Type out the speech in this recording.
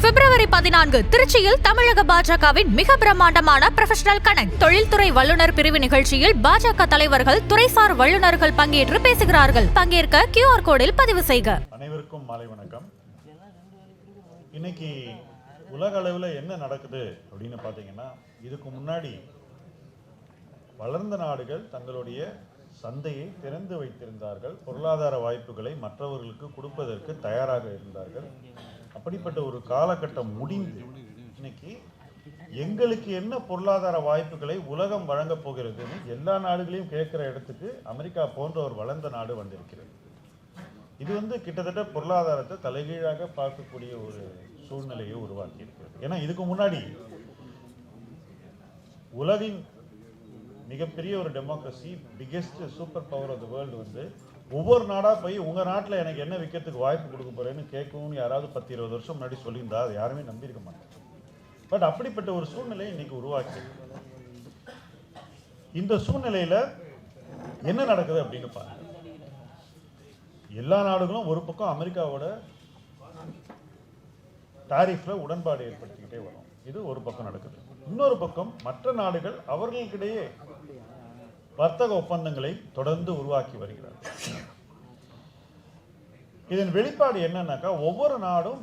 பிப்ரவரி 14 திருச்சியில் தமிழக பாஜகவின் மிக பிரம்மாண்டமான ப்ரொஃபஷனல் கனெக்ட் தொழில்துறை வல்லுநர் பிரிவு நிகழ்ச்சியில் பாஜக தலைவர்கள் துறைசார் வல்லுநர்கள் பங்கேற்று பேசுகிறார்கள். பங்கேற்க QR கோடில் பதிவு செய்க. அனைவருக்கும் மாலை வணக்கம். இன்னைக்கு உலக அளவில் என்ன நடக்குது அப்படின்னு பார்த்தீங்கன்னா, இதுக்கு முன்னாடி வளர்ந்த நாடுகள் தங்களுடைய சந்தையை திறந்து வைத்திருந்தார்கள், பொருளாதார வாய்ப்புகளை மற்றவர்களுக்கு கொடுப்பதற்கு தயாராக இருந்தார்கள். அப்படிப்பட்ட ஒரு காலகட்டம் முடிந்து இன்னைக்கு எங்களுக்கு என்ன பொருளாதார வாய்ப்புகளை உலகம் வழங்கப் போகிறதுன்னு எல்லா நாடுகளையும் கேட்கிற இடத்துக்கு அமெரிக்கா போன்ற ஒரு வளர்ந்த நாடு வந்திருக்கிறது. இது கிட்டத்தட்ட பொருளாதாரத்தை தலைகீழாக பார்க்கக்கூடிய ஒரு சூழ்நிலையை உருவாக்கி இருக்கிறது. ஏன்னா இதுக்கு முன்னாடி உலகின் மிகப்பெரிய ஒரு democracy, biggest super power of the world ஒவ்வொரு நாடாக போய் உங்கள் நாட்டில் எனக்கு என்ன விற்கிறதுக்கு வாய்ப்பு கொடுக்க போகிறேன்னு கேட்கணும்னு யாராவது 10-20 வருஷம் முன்னாடி சொல்லியிருந்தா அது யாருமே நம்பியிருக்க மாட்டாங்க. பட் அப்படிப்பட்ட ஒரு சூழ்நிலையை இன்னைக்கு உருவாக்கி, இந்த சூழ்நிலையில் என்ன நடக்குது அப்படின்னு பாருங்க. எல்லா நாடுகளும் ஒரு பக்கம் அமெரிக்காவோட டாரிஃப்ல உடன்பாடு ஏற்படுத்திக்கிட்டே வரும். இது ஒரு பக்கம் நடக்குது. இன்னொரு பக்கம் மற்ற நாடுகள் அவர்களுக்கிடையே வர்த்தக ஒப்பந்தங்களை தொடர்ந்து உருவாக்கி வருகிறார்கள். இதன் வெளிப்பாடு என்னன்னாக்கா, ஒவ்வொரு நாடும்